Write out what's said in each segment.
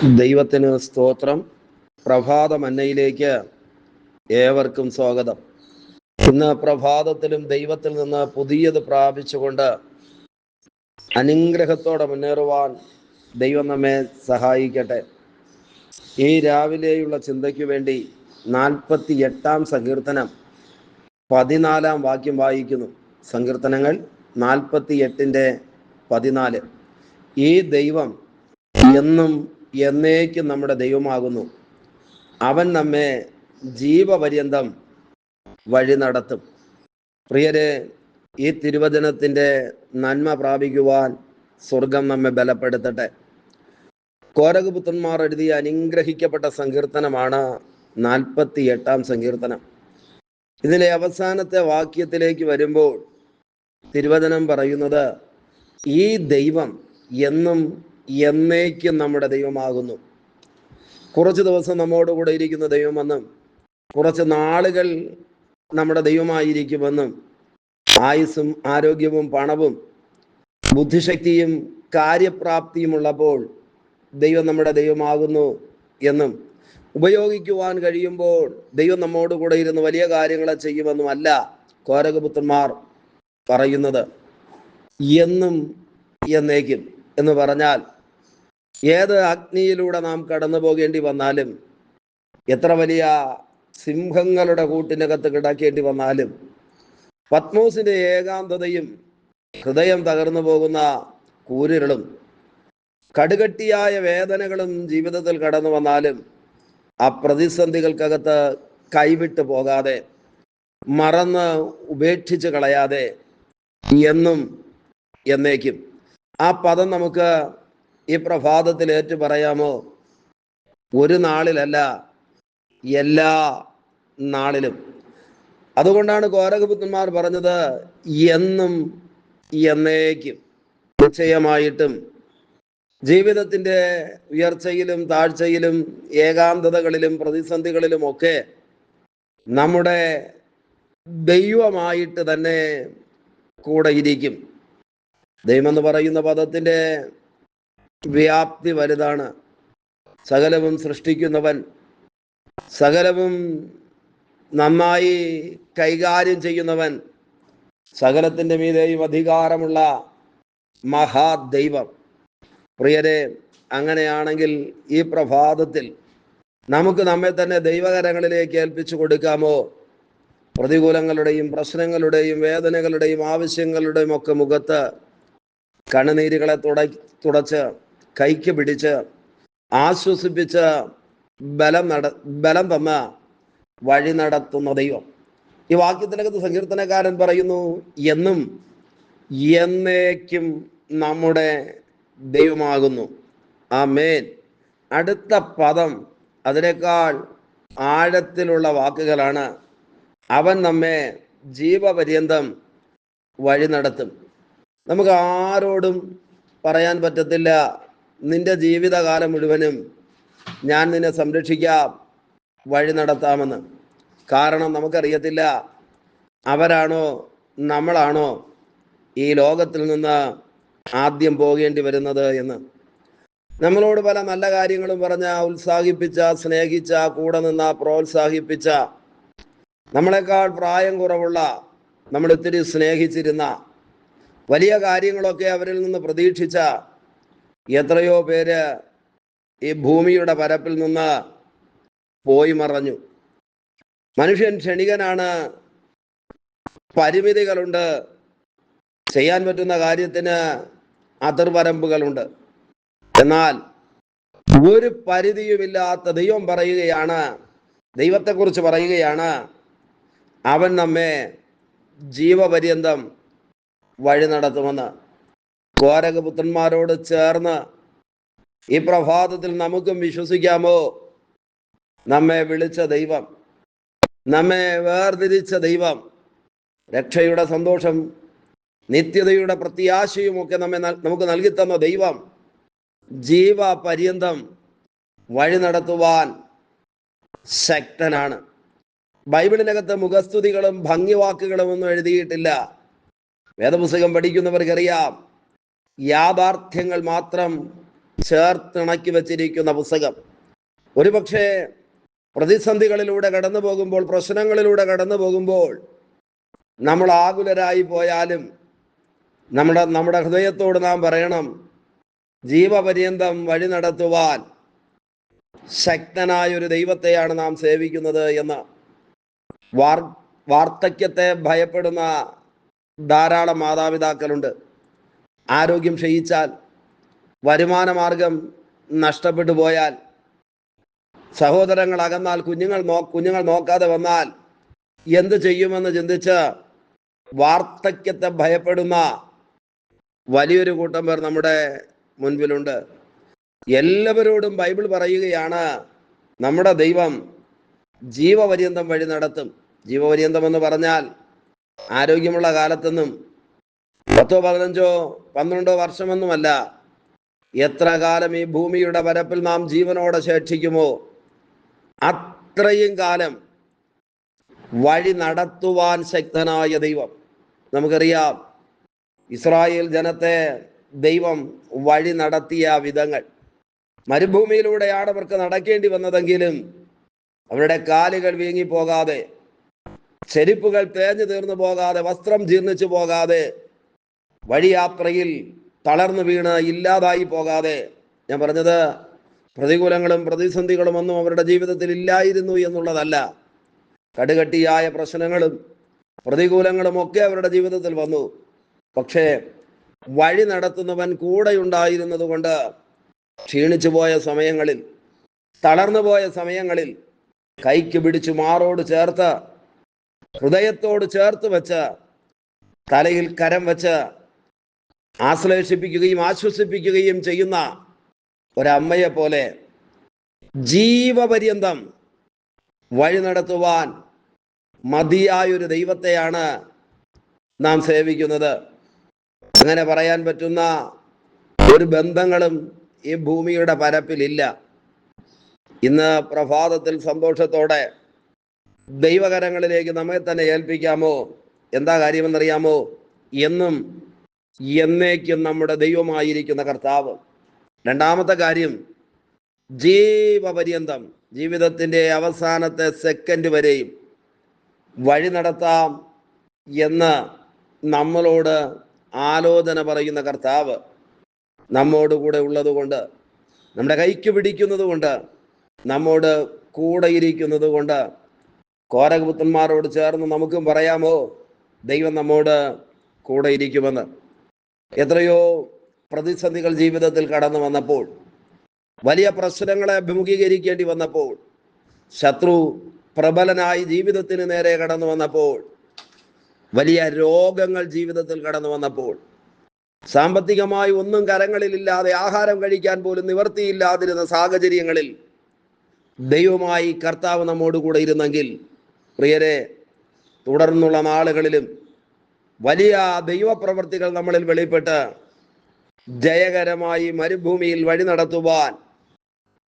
ദൈവത്തിന് സ്തോത്രം. പ്രഭാത മന്നയിലേക്ക് ഏവർക്കും സ്വാഗതം. ഇന്ന് പ്രഭാതത്തിലും ദൈവത്തിൽ നിന്ന് പുതിയത് പ്രാപിച്ചുകൊണ്ട് അനുഗ്രഹത്തോടെ മുന്നേറുവാൻ ദൈവം നമ്മെ സഹായിക്കട്ടെ. ഈ രാവിലെയുള്ള ചിന്തയ്ക്ക് വേണ്ടി 48-ാം സങ്കീർത്തനം 14-ാം വാക്യം വായിക്കുന്നു. സങ്കീർത്തനങ്ങൾ 48-ന്റെ-14. ഈ ദൈവം എന്നും എന്നേക്കും നമ്മുടെ ദൈവമാകുന്നു. അവൻ നമ്മെ ജീവപര്യന്തം വഴി നടത്തും. പ്രിയരെ, ഈ തിരുവചനത്തിൻ്റെ നന്മ പ്രാപിക്കുവാൻ സ്വർഗം നമ്മെ ബലപ്പെടുത്തട്ടെ. കോരഗ് പുത്രന്മാർ എഴുതിയ അനുഗ്രഹിക്കപ്പെട്ട സങ്കീർത്തനമാണ് 48-ാം സങ്കീർത്തനം. ഇതിലെ അവസാനത്തെ വാക്യത്തിലേക്ക് വരുമ്പോൾ തിരുവചനം പറയുന്നത്, ഈ ദൈവം എന്നും എന്നേക്കും നമ്മുടെ ദൈവമാകുന്നു. കുറച്ച് ദിവസം നമ്മോടുകൂടെ ഇരിക്കുന്ന ദൈവമെന്നും കുറച്ച് നാളുകൾ നമ്മുടെ ദൈവമായിരിക്കുമെന്നും ആയുസ്സും ആരോഗ്യവും പണവും ബുദ്ധിശക്തിയും കാര്യപ്രാപ്തിയും ഉള്ളപ്പോൾ ദൈവം നമ്മുടെ ദൈവമാകുന്നു എന്നും ഉപയോഗിക്കുവാൻ കഴിയുമ്പോൾ ദൈവം നമ്മോടുകൂടെ ഇരുന്ന് വലിയ കാര്യങ്ങളെ ചെയ്യുമെന്നുമല്ല കോരഗ് പുത്രന്മാർ പറയുന്നത്. എന്നും എന്നേക്കും എന്ന് പറഞ്ഞാൽ ഏത് അഗ്നിയിലൂടെ നാം കടന്നു പോകേണ്ടി വന്നാലും, എത്ര വലിയ സിംഹങ്ങളുടെ കൂട്ടിനകത്ത് കിടക്കേണ്ടി വന്നാലും, പത്മോസിന്റെ ഏകാന്തതയും ഹൃദയം തകർന്നു പോകുന്ന കൂരിരുളും കടുകട്ടിയായ വേദനകളും ജീവിതത്തിൽ കടന്നു വന്നാലും ആ പ്രതിസന്ധികൾക്കകത്ത് കൈവിട്ടു പോകാതെ, മറന്ന് ഉപേക്ഷിച്ച് കളയാതെ എന്നും എന്നേക്കും, ആ പദം നമുക്ക് ഈ പ്രഭാതത്തിൽ ഏറ്റു പറയാമോ? ഒരു നാളിലല്ല, എല്ലാ നാളിലും. അതുകൊണ്ടാണ് കോരഗ് പുത്രന്മാർ പറഞ്ഞത് എന്നും എന്നേക്കും. നിശ്ചയമായിട്ടും ജീവിതത്തിൻ്റെ ഉയർച്ചയിലും താഴ്ചയിലും ഏകാന്തതകളിലും പ്രതിസന്ധികളിലും ഒക്കെ നമ്മുടെ ദൈവമായിട്ട് തന്നെ കൂടെ ഇരിക്കും. ദൈവമെന്ന് പറയുന്ന പദത്തിൻ്റെ വ്യാപ്തി വലുതാണ്. സകലവും സൃഷ്ടിക്കുന്നവൻ, സകലവും നന്നായി കൈകാര്യം ചെയ്യുന്നവൻ, സകലത്തിൻ്റെ മീതെയും അധികാരമുള്ള മഹാദൈവം. പ്രിയരെ, അങ്ങനെയാണെങ്കിൽ ഈ പ്രഭാതത്തിൽ നമുക്ക് നമ്മെ തന്നെ ദൈവകരങ്ങളിലേക്ക് ഏൽപ്പിച്ചു കൊടുക്കാമോ? പ്രതികൂലങ്ങളുടെയും പ്രശ്നങ്ങളുടെയും വേദനകളുടെയും ആവശ്യങ്ങളുടെയും ഒക്കെ മുഖത്ത് കണ്ണുനീരുകളെ തുടച്ച് കൈക്ക് പിടിച്ച് ആശ്വസിപ്പിച്ച് ബലം തന്ന വഴി നടത്തുന്ന ദൈവം. ഈ വാക്യത്തിനകത്ത് സങ്കീർത്തനക്കാരൻ പറയുന്നു, എന്നും എന്നേക്കും നമ്മുടെ ദൈവമാകുന്നു. ആമേൻ. അടുത്ത പദം അതിനേക്കാൾ ആഴത്തിലുള്ള വാക്കുകളാണ്. അവൻ നമ്മെ ജീവപര്യന്തം വഴി നടത്തും. നമുക്ക് ആരോടും പറയാൻ പറ്റത്തില്ല, നിന്റെ ജീവിതകാലം മുഴുവനും ഞാൻ നിന്നെ സംരക്ഷിക്കാം, വഴി നടത്താമെന്ന്. കാരണം നമുക്കറിയത്തില്ല അവരാണോ നമ്മളാണോ ഈ ലോകത്തിൽ നിന്ന് ആദ്യം പോകേണ്ടി വരുന്നത് എന്ന്. നമ്മളോട് പല നല്ല കാര്യങ്ങളും പറഞ്ഞ, ഉത്സാഹിപ്പിച്ച, സ്നേഹിച്ച, കൂടെ നിന്ന, പ്രോത്സാഹിപ്പിച്ച, നമ്മളെക്കാൾ പ്രായം കുറവുള്ള, നമ്മളൊത്തിരി സ്നേഹിച്ചിരുന്ന, വലിയ കാര്യങ്ങളൊക്കെ അവരിൽ നിന്ന് പ്രതീക്ഷിച്ച എത്രയോ പേര് ഈ ഭൂമിയുടെ പരപ്പിൽ നിന്ന് പോയി മറഞ്ഞു. മനുഷ്യൻ ക്ഷണികനാണ്, പരിമിതികളുണ്ട്, ചെയ്യാൻ പറ്റുന്ന കാര്യത്തിന് അതിർവരമ്പുകളുണ്ട്. എന്നാൽ ഒരു പരിധിയുമില്ലാത്ത ദൈവം പറയുകയാണ്, ദൈവത്തെക്കുറിച്ച് പറയുകയാണ്, അവൻ നമ്മെ ജീവപര്യന്തം വഴി നടത്തുമെന്ന്. കോരഗ് പുത്രന്മാരോട് ചേർന്ന് ഈ പ്രഭാതത്തിൽ നമുക്കും വിശ്വസിക്കാമോ? നമ്മെ വിളിച്ച ദൈവം, നമ്മെ വേർതിരിച്ച ദൈവം, രക്ഷയുടെ സന്തോഷം, നിത്യതയുടെ പ്രത്യാശയും ഒക്കെ നമുക്ക് നൽകി തന്ന ദൈവം ജീവപര്യന്തം വഴി നടത്തുവാൻ ശക്തനാണ്. ബൈബിളിനകത്ത് മുഖസ്തുതികളും ഭംഗിവാക്കുകളും ഒന്നും എഴുതിയിട്ടില്ല. വേദപുസ്തകം പഠിക്കുന്നവർക്കറിയാം, യാഥാർത്ഥ്യങ്ങൾ മാത്രം ചേർത്തിണക്കി വച്ചിരിക്കുന്ന പുസ്തകം. ഒരുപക്ഷെ പ്രതിസന്ധികളിലൂടെ കടന്നു പോകുമ്പോൾ, പ്രശ്നങ്ങളിലൂടെ കടന്നു പോകുമ്പോൾ നമ്മൾ ആകുലരായി പോയാലും നമ്മുടെ ഹൃദയത്തോട് നാം പറയണം, ജീവപര്യന്തം വഴി നടത്തുവാൻ ശക്തനായ ഒരു ദൈവത്തെയാണ് നാം സേവിക്കുന്നത് എന്ന്. വാർദ്ധക്യത്തെ ഭയപ്പെടുന്ന ധാരാളം മാതാപിതാക്കളുണ്ട്. ആരോഗ്യം ക്ഷയിച്ചാൽ, വരുമാന മാർഗം നഷ്ടപ്പെട്ടു പോയാൽ, സഹോദരങ്ങൾ അകന്നാൽ, കുഞ്ഞുങ്ങൾ നോക്കാതെ വന്നാൽ എന്ത് ചെയ്യുമെന്ന് ചിന്തിച്ച് വാർദ്ധക്യത്തെ ഭയപ്പെടുന്ന വലിയൊരു കൂട്ടം പേർ നമ്മുടെ മുൻപിലുണ്ട്. എല്ലാവരോടും ബൈബിൾ പറയുകയാണ്, നമ്മുടെ ദൈവം ജീവപര്യന്തം വഴി നടത്തും. ജീവപര്യന്തം എന്ന് പറഞ്ഞാൽ ആരോഗ്യമുള്ള കാലത്തൊന്നും 10, 15, 12 വർഷമൊന്നുമല്ല. എത്ര കാലം ഈ ഭൂമിയുടെ പരപ്പിൽ നാം ജീവനോടെ ശേഷിക്കുമോ അത്രയും കാലം വഴി നടത്തുവാൻ ശക്തനായ ദൈവം. നമുക്കറിയാം, ഇസ്രായേൽ ജനത്തെ ദൈവം വഴി നടത്തിയ വിധങ്ങൾ. മരുഭൂമിയിലൂടെയാണ് അവർക്ക് നടക്കേണ്ടി വന്നതെങ്കിലും അവരുടെ കാലുകൾ വീങ്ങിപ്പോകാതെ, ചെരുപ്പുകൾ തേഞ്ഞു തീർന്നു പോകാതെ, വസ്ത്രം ജീർണിച്ചു പോകാതെ, വഴിയാത്രയിൽ തളർന്നു വീണ് ഇല്ലാതായി പോകാതെ. ഞാൻ പറഞ്ഞത് പ്രതികൂലങ്ങളും പ്രതിസന്ധികളും ഒന്നും അവരുടെ ജീവിതത്തിൽ ഇല്ലായിരുന്നു എന്നുള്ളതല്ല. കടുകട്ടിയായ പ്രശ്നങ്ങളും പ്രതികൂലങ്ങളും ഒക്കെ അവരുടെ ജീവിതത്തിൽ വന്നു. പക്ഷേ വഴി നടത്തുന്നവൻ കൂടെയുണ്ടായിരുന്നത് കൊണ്ട് ക്ഷീണിച്ചു പോയ സമയങ്ങളിൽ, തളർന്നു പോയ സമയങ്ങളിൽ കൈക്ക് പിടിച്ചു മാറോട് ചേർത്ത്, ഹൃദയത്തോട് ചേർത്ത് വെച്ച്, തലയിൽ കരം വെച്ച് ആശ്ലേഷിപ്പിക്കുകയും ആശ്വസിപ്പിക്കുകയും ചെയ്യുന്ന ഒരമ്മയെ പോലെ ജീവപര്യന്തം വഴി നടത്തുവാൻ മതിയായൊരു ദൈവത്തെയാണ് നാം സേവിക്കുന്നത്. അങ്ങനെ പറയാൻ പറ്റുന്ന ഒരു ബന്ധങ്ങളും ഈ ഭൂമിയുടെ പരപ്പിലില്ല. ഇന്ന് പ്രഭാതത്തിൽ സന്തോഷത്തോടെ ദൈവകരങ്ങളിലേക്ക് നമ്മെ തന്നെ ഏൽപ്പിക്കാമോ? എന്താ കാര്യമെന്നറിയാമോ? എന്നും എന്നേക്കും നമ്മുടെ ദൈവമായിരിക്കുന്ന കർത്താവ്. രണ്ടാമത്തെ കാര്യം, ജീവപര്യന്തം, ജീവിതത്തിൻ്റെ അവസാനത്തെ സെക്കൻഡ് വരെയും വഴി നടത്താം എന്ന് നമ്മളോട് ആലോചന പറയുന്ന കർത്താവ് നമ്മോട് കൂടെ ഉള്ളത് കൊണ്ട്, നമ്മുടെ കൈക്ക് പിടിക്കുന്നത് കൊണ്ട്, നമ്മോട് കൂടെ ഇരിക്കുന്നത് കൊണ്ട്, കോരകപുത്രന്മാരോട് ചേർന്ന് നമുക്കും പറയാമോ ദൈവം നമ്മോട് കൂടെ ഇരിക്കുമെന്ന്? എത്രയോ പ്രതിസന്ധികൾ ജീവിതത്തിൽ കടന്നു വന്നപ്പോൾ, വലിയ പ്രശ്നങ്ങളെ അഭിമുഖീകരിക്കേണ്ടി വന്നപ്പോൾ, ശത്രു പ്രബലനായി ജീവിതത്തിന് നേരെ കടന്നു വന്നപ്പോൾ, വലിയ രോഗങ്ങൾ ജീവിതത്തിൽ കടന്നു വന്നപ്പോൾ, സാമ്പത്തികമായി ഒന്നും കരങ്ങളിലില്ലാതെ ആഹാരം കഴിക്കാൻ പോലും നിവർത്തിയില്ലാതിരുന്ന സാഹചര്യങ്ങളിൽ ദൈവമായി കർത്താവ് നമ്മോട് കൂടെ ഇരുന്നെങ്കിൽ, പ്രിയരെ, തുടർന്നുള്ള നാളുകളിലും വലിയ ദൈവപ്രവർത്തികൾ നമ്മളിൽ വെളിപ്പെട്ട് ജയകരമായി മരുഭൂമിയിൽ വഴി നടത്തുവാൻ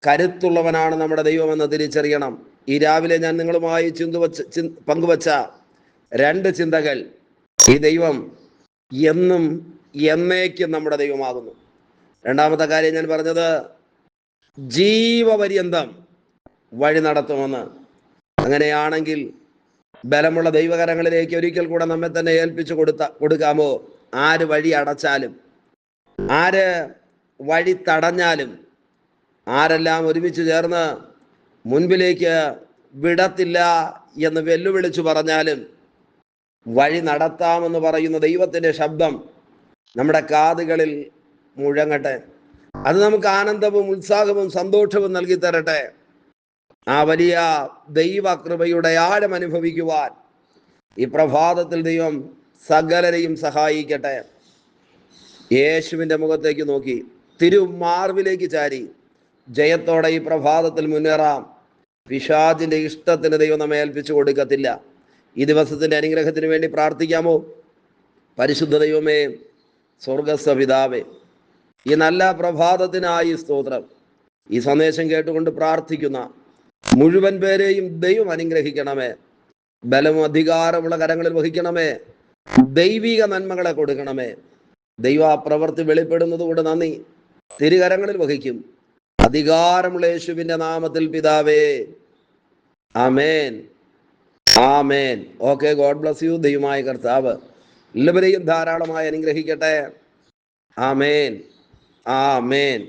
കരുത്തുള്ളവനാണ് നമ്മുടെ ദൈവമെന്ന് തിരിച്ചറിയണം. ഈ രാവിലെ ഞാൻ നിങ്ങളുമായി പങ്കുവച്ച 2 ചിന്തകൾ, ഈ ദൈവം എന്നും എന്നേക്കും നമ്മുടെ ദൈവമാകുന്നു. രണ്ടാമത്തെ കാര്യം ഞാൻ പറഞ്ഞത്, ജീവപര്യന്തം വഴി നടത്തുമെന്ന്. അങ്ങനെയാണെങ്കിൽ ബലമുള്ള ദൈവകരങ്ങളിലേക്ക് ഒരിക്കൽ കൂടെ നമ്മെ തന്നെ ഏൽപ്പിച്ചു കൊടുക്കാമോ? ആര് വഴി അടച്ചാലും, ആര് വഴി തടഞ്ഞാലും, ആരെല്ലാം ഒരുമിച്ച് ചേർന്ന് മുൻപിലേക്ക് വിടത്തില്ല എന്ന് വെല്ലുവിളിച്ചു പറഞ്ഞാലും, വഴി നടത്താമെന്ന് പറയുന്ന ദൈവത്തിൻ്റെ ശബ്ദം നമ്മുടെ കാതുകളിൽ മുഴങ്ങട്ടെ. അത് നമുക്ക് ആനന്ദവും ഉത്സാഹവും സന്തോഷവും നൽകി തരട്ടെ. ആ വലിയ ദൈവകൃപയുടെ ആഴം അനുഭവിക്കുവാൻ ഈ പ്രഭാതത്തിൽ ദൈവം സകലരെയും സഹായിക്കട്ടെ. യേശുവിൻ്റെ മുഖത്തേക്ക് നോക്കി, തിരുമാർവിലേക്ക് ചാരി ജയത്തോടെ ഈ പ്രഭാതത്തിൽ മുന്നേറാം. പിശാചിന്റെ ഇഷ്ടത്തിന് ദൈവം നമ്മെ ഏൽപ്പിച്ചു കൊടുക്കത്തില്ല. ഈ ദിവസത്തിന്റെ അനുഗ്രഹത്തിന് വേണ്ടി പ്രാർത്ഥിക്കാമോ? പരിശുദ്ധ ദൈവമേ, സ്വർഗസ്ഥ പിതാവേ, ഈ നല്ല പ്രഭാതത്തിനായി സ്തോത്രം. ഈ സന്ദേശം കേട്ടുകൊണ്ട് പ്രാർത്ഥിക്കുന്ന മുഴുവൻ പേരെയും ദൈവം അനുഗ്രഹിക്കണമേ. ബലവും അധികാരമുള്ള കരങ്ങളിൽ വഹിക്കണമേ. ദൈവിക നന്മകളെ കൊടുക്കണമേ. ദൈവ പ്രവൃത്തി വെളിപ്പെടുന്നത് കൊണ്ട് നന്ദി. തിരുകരങ്ങളിൽ വഹിക്കും. അധികാരമുള്ള യേശുവിന്റെ നാമത്തിൽ പിതാവേ, ആമേൻ, ആമേൻ. Okay, God bless you. ദൈവമായ കർത്താവ് എല്ലാവരെയും ധാരാളമായി അനുഗ്രഹിക്കട്ടെ. ആമേൻ, ആമേൻ.